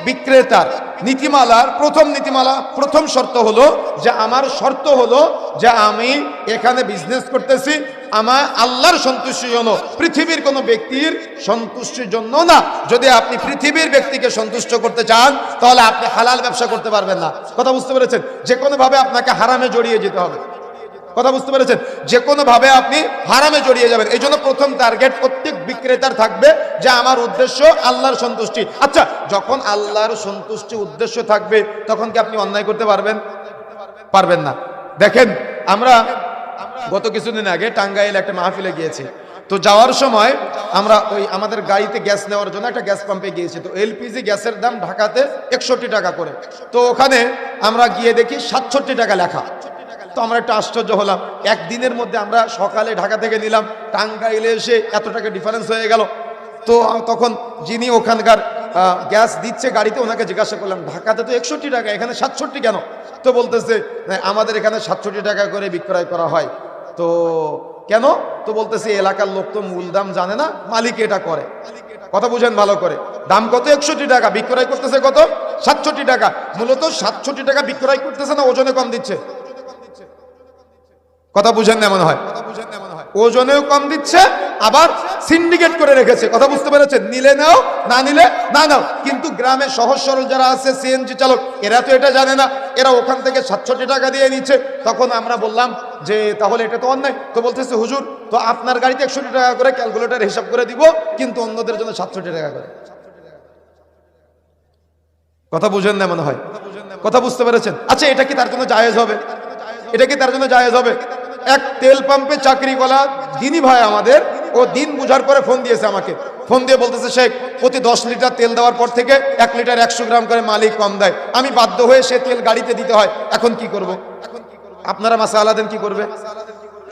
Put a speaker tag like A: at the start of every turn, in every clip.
A: বিক্রেতার নীতিমালার প্রথম শর্ত হলো যে আমার শর্ত হলো যে আমি এখানে বিজনেস করতেছি আমার আল্লাহর সন্তুষ্টির জন্য, পৃথিবীর কোনো ব্যক্তির সন্তুষ্টির জন্য না। যদি আপনি পৃথিবীর ব্যক্তিকে সন্তুষ্ট করতে চান তাহলে আপনি হালাল ব্যবসা করতে পারবেন না। কথা বুঝতে পেরেছেন? যে কোনো ভাবে আপনাকে হারামে জড়িয়ে যেতে হবে। কথা বুঝতে পেরেছেন? যে কোনো ভাবে আপনি হারামে জড়িয়ে যাবেন। এই জন্য প্রথম টার্গেট প্রত্যেক বিক্রেতার থাকবে যে আমার উদ্দেশ্য আল্লাহর সন্তুষ্টি। আচ্ছা, যখন আল্লাহর সন্তুষ্টি উদ্দেশ্য থাকবে তখন কি আপনি অন্যায় করতে পারবেন? পারবেন না। দেখেন, আমরা গত কিছুদিন আগে টাঙ্গাইল একটা মাহফিলে গিয়েছি। তো যাওয়ার সময় আমরা ওই আমাদের গাড়িতে গ্যাস নেওয়ার জন্য একটা গ্যাস পাম্পে গিয়েছি। তো এলপিজি গ্যাসের দাম ঢাকাতে 61 টাকা করে। তো ওখানে আমরা গিয়ে দেখি 67 টাকা লেখা। তো আমরা একটু আশ্চর্য হলাম, একদিনের মধ্যে আমরা সকালে ঢাকা থেকে নিলাম, টাঙ্গাইলে এসে এত টাকা ডিফারেন্স হয়ে গেল। তো তখন যিনি ওখানকার গ্যাস দিচ্ছে গাড়িতে, ওনাকে জিজ্ঞাসা করলাম ঢাকাতে তো 61 টাকা, এখানে 67 কেন? তো বলতেছে আমাদের এখানে 67 টাকা করে বিক্রয় করা হয়। তো কেন? তো বলতেছে এলাকার লোক তো মূল দাম জানে না, মালিক এটা করে। কথা বুঝেন ভালো করে, দাম কত? 61 টাকা, বিক্রয় করতেছে কত? 67 টাকা। মূলত 67 টাকা বিক্রয় করতেছে না, ওজনে কম দিচ্ছে। কথা বুঝেন না মনে হয়? ওজনেও কম দিচ্ছে, আবার সিন্ডিকেট করে রেখেছে। কথা বুঝতে পেরেছেন? নিলে নাও, না নিলে না নাও। কিন্তু গ্রামে সহজ সরল যারা আছে, সিএনজি চালক, এরা তো এটা জানে না, এরা ওখান থেকে 67 টাকা দিয়ে নিচ্ছে। তখন আমরা বললাম যে তাহলে এটা তো অন্যায়। তো বলতেছে হুজুর, তো আপনার গাড়িতে 61 টাকা করে ক্যালকুলেটর হিসাব করে দিব, কিন্তু অন্যদের জন্য 67 টাকা করে। কথা বুঝেন না মনে হয়? কথা বুঝতে পেরেছেন? আচ্ছা, এটা কি তার জন্য জায়েজ হবে? এটা কি তার জন্য জায়েজ হবে? এক তেল পাম্পে চাকরি করা দিনী ভাই আমাদের, ও দিন বুঝার পরে ফোন দিয়েছে আমাকে। ফোন দিয়ে বলতেছে শেখ, প্রতি 10 লিটার তেল দেওয়ার পর থেকে 1 লিটার 100 গ্রাম করে মালিক কম দেয়, আমি বাধ্য হয়ে সে তেল গাড়িতে দিতে হয়। এখন কি করব? আপনারা মাসালা দেন, কি করবে?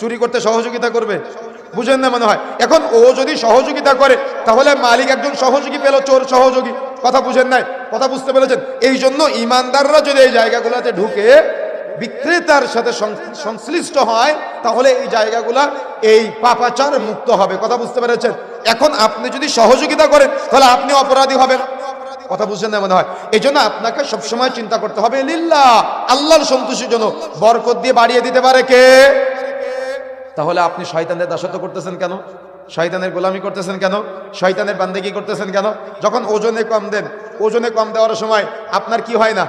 A: চুরি করতে সহযোগিতা করবে? বুঝেন না মনে হয়? এখন ও যদি সহযোগিতা করে তাহলে মালিক একজন সহযোগী পেল, চোর সহযোগী। কথা বুঝেন নাই? কথা বুঝতে পেরেছেন? এই জন্য ইমানদাররা যদি এই জায়গাগুলোতে ঢুকে বিক্রেতার সাথে সংশ্লিষ্ট হয় তাহলে এই জায়গাগুলা এই পাপাচার মুক্ত হবে। কথা বুঝতে পেরেছেন? এখন আপনি যদি সহযোগিতা করেন তাহলে আপনি অপরাধী হবেন। কথা বুঝছেন না মনে হয়? এই জন্য আপনাকে সবসময় চিন্তা করতে হবে লিল্লাহ, আল্লাহর সন্তুষ্টির জন্য। বরকত দিয়ে বাড়িয়ে দিতে পারে কে? তাহলে আপনি শয়তানের দাসত্ব করতেছেন কেন? শয়তানের গোলামি করতেছেন কেন? শয়তানের বান্দেগি করতেছেন কেন? যখন ওজনে কম দেন, ওজনে কম দেওয়ার সময় আপনার কি হয় না?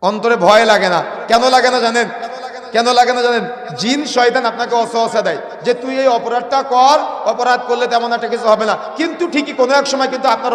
A: অন্তরে ভয় লাগে না। কেন লাগে না জানেন? কেন লাগে না জানেন? জিন শয়তান আপনাকে ওয়াসওয়াসা দেয় যে তুই এই অপরাধটা কর, অপরাধ করলে তেমন একটা কিছু হবে না। কিন্তু ঠিকই কোনো এক সময় কিন্তু আপনার